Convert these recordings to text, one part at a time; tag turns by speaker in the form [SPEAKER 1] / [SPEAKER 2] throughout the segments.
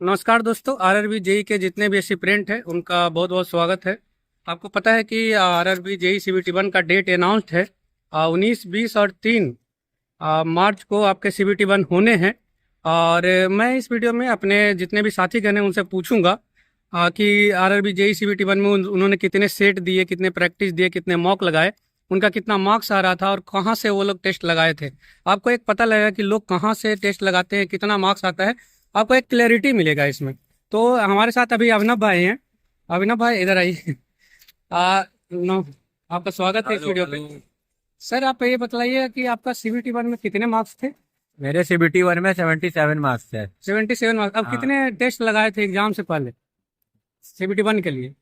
[SPEAKER 1] नमस्कार दोस्तों। RRB JE के जितने भी एस्पिरेंट हैं उनका बहुत बहुत स्वागत है। आपको पता है कि आरआरबी जेई CBT 1 का डेट अनाउंस्ड है। 19, 20 और 3 मार्च को आपके CBT 1 होने हैं। और मैं इस वीडियो में अपने जितने भी साथीगण हैं उनसे पूछूंगा कि आरआरबी जेई CBT 1 में उन्होंने कितने सेट दिए, कितने प्रैक्टिस दिए, कितने मॉक लगाए, उनका कितना मार्क्स आ रहा था और कहाँ से वो लोग टेस्ट लगाए थे। आपको एक पता लगेगा कि लोग कहाँ से टेस्ट लगाते हैं, कितना मार्क्स आता है, आपको एक क्लैरिटी मिलेगा इसमें। तो हमारे साथ अभी अभिनव भाई हैं। अभिनव भाई इधर आइए। आ, नो, आपका स्वागत है इस
[SPEAKER 2] हेलो
[SPEAKER 1] वीडियो पे।
[SPEAKER 2] हेलो।
[SPEAKER 1] सर आप ये बतलाइए कि आपका CBT 1 में कितने मार्क्स थे?
[SPEAKER 2] मेरे CBT 1 में 77 मार्क्स थे।
[SPEAKER 1] 77 मार्क्स। अब
[SPEAKER 2] हाँ,
[SPEAKER 1] कितने टेस्ट लगाए थे एग्जाम से पहले CBT 1 के लिए?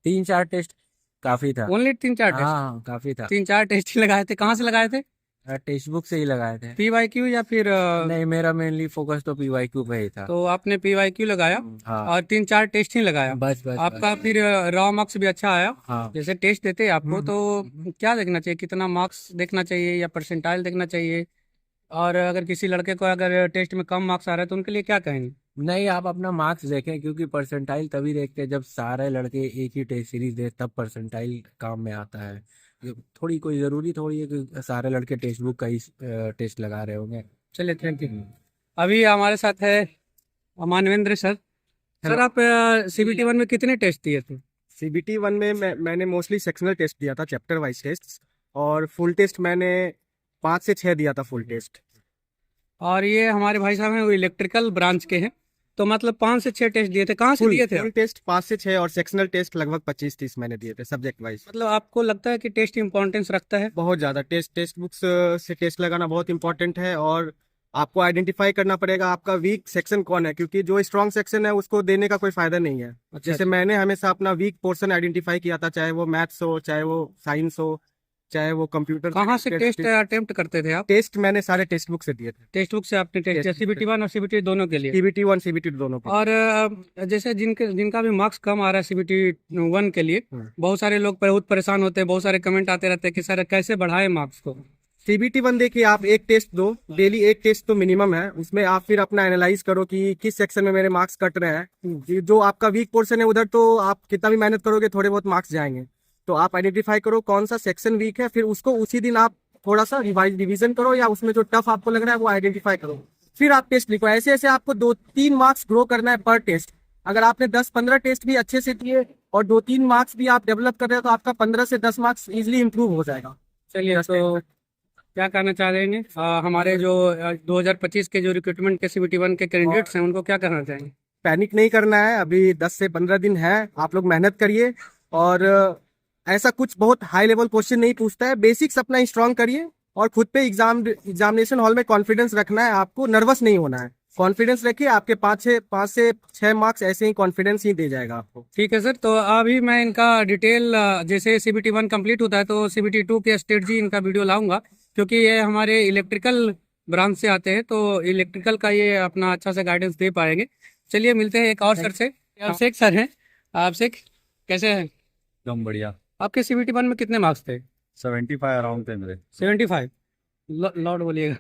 [SPEAKER 2] 3-4 टेस्ट काफी था।
[SPEAKER 1] Only 3 4 test?
[SPEAKER 2] हाँ, काफी था।
[SPEAKER 1] 3 4 टेस्ट ही लगाए थे। कहाँ से लगाए थे?
[SPEAKER 2] टेक्स्ट बुक से ही लगाए थे।
[SPEAKER 1] PYQ या फिर
[SPEAKER 2] नहीं, मेरा मेनली फोकस तो PYQ पे ही था।
[SPEAKER 1] तो आपने PYQ लगाया
[SPEAKER 2] हाँ,
[SPEAKER 1] और 3 4 टेस्ट ही लगाया।
[SPEAKER 2] बस बस बस।
[SPEAKER 1] आपका फिर रॉ मार्क्स भी अच्छा आया।
[SPEAKER 2] हाँ।
[SPEAKER 1] जैसे टेस्ट देते हैं आपको
[SPEAKER 2] हम्म,
[SPEAKER 1] तो क्या देखना चाहिए, कितना मार्क्स देखना चाहिए या परसेंटाइल देखना चाहिए? और अगर किसी लड़के को अगर टेस्ट में कम मार्क्स आ रहा है तो उनके लिए क्या कहेंगे?
[SPEAKER 2] नहीं, आप अपना मार्क्स देखें, क्योंकि परसेंटाइल तभी देखते हैं जब सारे लड़के एक ही टेस्ट सीरीज दे, तब परसेंटाइल काम में आता है। ये थोड़ी कोई ज़रूरी थोड़ी है कि सारे लड़के टेक्स्ट बुक का ही टेस्ट लगा रहे होंगे।
[SPEAKER 1] चलिए, थैंक यू। अभी हमारे साथ है मानवेंद्र सर।
[SPEAKER 3] हेलो।
[SPEAKER 1] सर आप CBT 1 में कितने टेस्ट दिए थे?
[SPEAKER 3] CBT 1 में मैंने मोस्टली सेक्शनल टेस्ट दिया था, चैप्टर वाइज टेस्ट। और फुल टेस्ट मैंने 5 से 6 दिया था, फुल टेस्ट।
[SPEAKER 1] और ये हमारे भाई साहब हैं, वो इलेक्ट्रिकल ब्रांच के हैं, तो मतलब 5 से 6 टेस्ट दिए थे। कहाँ से
[SPEAKER 3] फुल
[SPEAKER 1] दिए थे
[SPEAKER 3] फुल
[SPEAKER 1] आप?
[SPEAKER 3] टेस्ट 5 से 6 और सेक्शनल टेस्ट लगभग 25-30 मैंने दिए थे, सब्जेक्ट वाइज।
[SPEAKER 1] मतलब आपको लगता है कि टेस्ट इंपॉर्टेंस रखता है?
[SPEAKER 3] बहुत ज़्यादा टेस्ट बुक्स से टेस्ट लगाना बहुत इंपॉर्टेंट है। और आपको आइडेंटिफाई करना पड़ेगा आपका वीक सेक्शन कौन है, क्योंकि जो स्ट्रॉन्ग सेक्शन है उसको देने का कोई फायदा नहीं है।
[SPEAKER 1] अच्छा
[SPEAKER 3] जैसे
[SPEAKER 1] अच्छा।
[SPEAKER 3] मैंने हमेशा अपना वीक पोर्शन आइडेंटिफाई किया था, चाहे वो मैथ्स हो, चाहे वो साइंस हो, चाहे वो कंप्यूटर
[SPEAKER 1] कहाँ से टेस्ट अटेम्प्ट करते थे आप?
[SPEAKER 3] टेस्ट मैंने सारे टेक्स्ट बुक से दिए थे।
[SPEAKER 1] टेक्स्ट बुक से आपने टेस्ट दिया CBT 1 और CBT दोनों के लिए?
[SPEAKER 3] CBT 1 CBT दोनों के।
[SPEAKER 1] और जैसे जिनका भी मार्क्स कम आ रहा है CBT 1 के लिए,
[SPEAKER 3] हम्म।
[SPEAKER 1] बहुत सारे लोग बहुत परेशान होते हैं, बहुत सारे कमेंट आते रहते हैं कि सर कैसे बढ़ाए मार्क्स को।
[SPEAKER 3] CBT 1 देखिए, आप एक टेस्ट दो, डेली एक टेस्ट तो मिनिमम है। उसमें आप फिर अपना एनालाइज करो कि किस सेक्शन में मेरे मार्क्स कट रहे हैं। जो आपका वीक पोर्शन है उधर तो आप कितना भी मेहनत करोगे थोड़े बहुत मार्क्स जाएंगे। तो आप आइडेंटिफाई करो कौन सा सेक्शन वीक है, फिर उसको उसी दिन आप थोड़ा सा रिवीजन करो, या उसमें जो टफ आपको लग रहा है वो आइडेंटिफाई करो। फिर आप टेस्ट लिखो। ऐसे ऐसे आपको 2-3 मार्क्स ग्रो करना है पर टेस्ट। अगर आपने 10-15 टेस्ट भी अच्छे से दिए और 2-3 मार्क्स भी आप डेवलप कर रहे हो, तो आपका 15 से 10 मार्क्स इजिली इंप्रूव हो जाएगा।
[SPEAKER 1] चलिए, तो क्या कहना चाह रहे हैं हमारे जो 2025 के जो रिक्रूटमेंट के CBT 1 के कैंडिडेट्स हैं उनको क्या कहना चाहेंगे?
[SPEAKER 3] पैनिक नहीं करना है, अभी 10 से 15 दिन है, आप लोग मेहनत करिए। और ऐसा कुछ बहुत हाई लेवल क्वेश्चन नहीं पूछता है, बेसिक्स अपना स्ट्रांग करिए। और खुद पे एग्जामिनेशन हॉल में कॉन्फिडेंस रखना है, आपको नर्वस नहीं होना है। कॉन्फिडेंस रखिए, आपके 5 से 6 मार्क्स ऐसे ही कॉन्फिडेंस ही दे जाएगा आपको।
[SPEAKER 1] ठीक है सर। तो अभी मैं इनका डिटेल जैसे CBT 1 कंप्लीट होता है तो CBT 2 के स्ट्रेटजी इनका वीडियो लाऊंगा, क्योंकि ये हमारे इलेक्ट्रिकल ब्रांच से आते हैं तो इलेक्ट्रिकल का ये अपना अच्छा से गाइडेंस दे पाएंगे। चलिए, मिलते हैं एक और सर से। अभिषेक सर हैं। अभिषेक, कैसे हैं?
[SPEAKER 4] एकदम बढ़िया।
[SPEAKER 1] आपके CBT 1 में कितने मार्क्स थे?
[SPEAKER 4] 75 अराउंड थे मेरे।
[SPEAKER 1] 75? लॉर्ड बोलिएगा।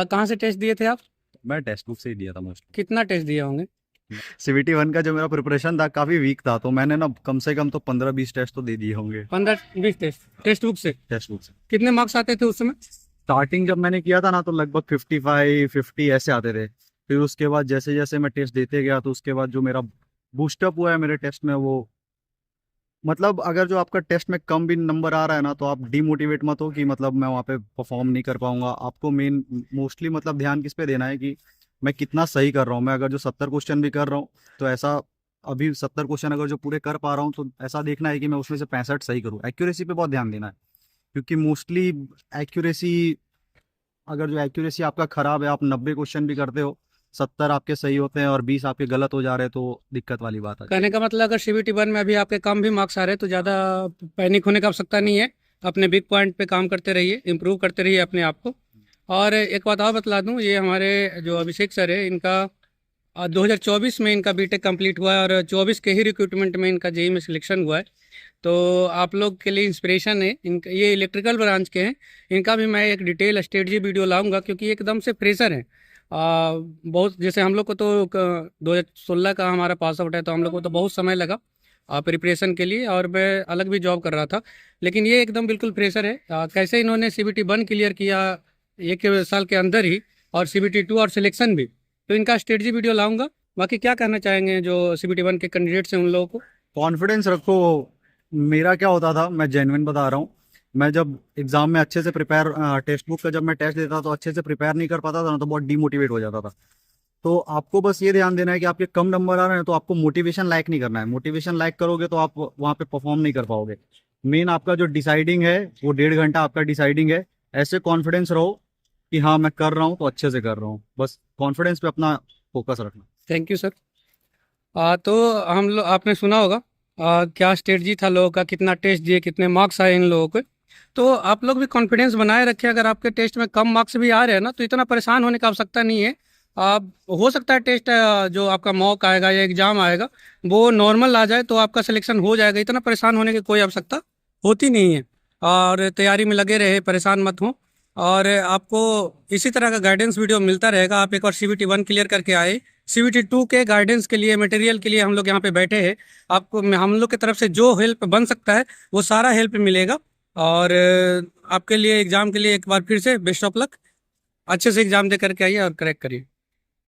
[SPEAKER 1] कहाँ से टेस्ट दिए थे आप?
[SPEAKER 4] मैं टेक्स्ट बुक से ही दिया था मोस्ट।
[SPEAKER 1] कितना टेस्ट दिए होंगे?
[SPEAKER 4] CBT 1 का जो मेरा प्रिपरेशन था काफी वीक था, तो मैंने ना कम से कम तो 15-20 टेस्ट तो दे दिए होंगे
[SPEAKER 1] 15 20 टेस्ट टेस्ट बुक से?
[SPEAKER 4] टेक्स्ट बुक से।
[SPEAKER 1] कितने मार्क्स आते थे उस समय?
[SPEAKER 4] स्टार्टिंग जब मैंने किया था ना तो लगभग 55-50 ऐसे आते थे। फिर उसके बाद जैसे जैसे मैं टेस्ट देते गया तो उसके बाद जो मेरा बूस्टअप हुआ है मेरे टेस्ट में, वो मतलब अगर जो आपका टेस्ट में कम भी नंबर आ रहा है ना तो आप डीमोटिवेट मत हो कि मतलब मैं वहाँ पे परफॉर्म नहीं कर पाऊंगा। आपको मेन मोस्टली मतलब ध्यान किस पे देना है कि मैं कितना सही कर रहा हूँ। मैं अगर जो 70 क्वेश्चन भी कर रहा हूँ तो ऐसा, अभी 70 क्वेश्चन अगर जो पूरे कर पा रहा हूँ तो ऐसा देखना है कि मैं उसमें से 65 सही करूँ। एक्यूरेसी पे बहुत ध्यान देना है, क्योंकि मोस्टली एक्यूरेसी, अगर जो एक्यूरेसी आपका खराब है, आप 90 क्वेश्चन भी करते हो, 70 आपके सही होते हैं और 20 आपके गलत हो जा रहे हैं, तो दिक्कत वाली बात है।
[SPEAKER 1] कहने का मतलब अगर CBT 1 में अभी आपके कम भी मार्क्स आ रहे हैं तो ज़्यादा पैनिक होने का आवश्यकता नहीं है। अपने बिग पॉइंट पे काम करते रहिए, इम्प्रूव करते रहिए अपने आप को। और एक बात और बतला दूं, ये हमारे जो अभिषेक सर है इनका 2024 में इनका बीटेक कंप्लीट हुआ है और 24 के ही रिक्रूटमेंट में इनका जेई में सिलेक्शन हुआ है। तो आप लोग के लिए इंस्पिरेशन है। इनका ये इलेक्ट्रिकल ब्रांच के हैं। इनका भी मैं एक डिटेल स्ट्रेटजी वीडियो लाऊंगा, क्योंकि एकदम से फ्रेशर हैं बहुत जैसे हम लोग को तो 2016 का हमारा पास आउट है, तो हम लोग को तो बहुत समय लगा प्रिपरेशन के लिए, और मैं अलग भी जॉब कर रहा था। लेकिन ये एकदम बिल्कुल फ्रेशर है। कैसे इन्होंने CBT 1 क्लियर किया 1 साल के अंदर ही, और CBT 2 और सिलेक्शन भी, तो इनका स्ट्रेटजी वीडियो लाऊंगा। बाकी क्या कहना चाहेंगे जो CBT 1 के कैंडिडेट्स हैं उन लोगों को?
[SPEAKER 4] कॉन्फिडेंस रखो। मेरा क्या होता था, मैं जेन्युइन बता रहा हूँ, मैं जब एग्जाम में अच्छे से प्रिपेयर, टेक्स्ट बुक का जब मैं टेस्ट देता तो अच्छे से प्रिपेयर नहीं कर पाता था ना, तो बहुत डीमोटिवेट हो जाता था। तो आपको बस ये ध्यान देना है कि आपके कम नंबर आ रहे हैं तो आपको मोटिवेशन लाइक नहीं करना है। मोटिवेशन लाइक करोगे तो आप वहाँ पे परफॉर्म नहीं कर पाओगे। मेन आपका जो डिसाइडिंग है वो 1.5 घंटा आपका डिसाइडिंग है। ऐसे कॉन्फिडेंस रहो कि हाँ मैं कर रहा हूँ तो अच्छे से कर रहा हूँ, बस कॉन्फिडेंस पे अपना फोकस रखना।
[SPEAKER 1] Thank you sir. तो हम लोग, आपने सुना होगा क्या स्ट्रेटजी था लोगों का, कितना टेस्ट दिए, कितने मार्क्स आए इन लोगों के। तो आप लोग भी कॉन्फिडेंस बनाए रखें। अगर आपके टेस्ट में कम मार्क्स भी आ रहे हैं ना, तो इतना परेशान होने की आवश्यकता नहीं है। आप, हो सकता है टेस्ट जो आपका मॉक आएगा या एग्जाम आएगा वो नॉर्मल आ जाए तो आपका सिलेक्शन हो जाएगा। इतना परेशान होने की कोई आवश्यकता होती नहीं है। और तैयारी में लगे रहे, परेशान मत हो। और आपको इसी तरह का गाइडेंस वीडियो मिलता रहेगा। आप एक बार CBT 1 क्लियर करके आए, CBT 2 के गाइडेंस के लिए, मटेरियल के लिए हम लोग यहाँ पे बैठे हैं। आपको हम लोग की तरफ से जो हेल्प बन सकता है वो सारा हेल्प मिलेगा। और आपके लिए एग्जाम के लिए एक बार फिर से बेस्ट ऑफ लक। अच्छे से एग्जाम दे करके आइए और क्रैक करिए।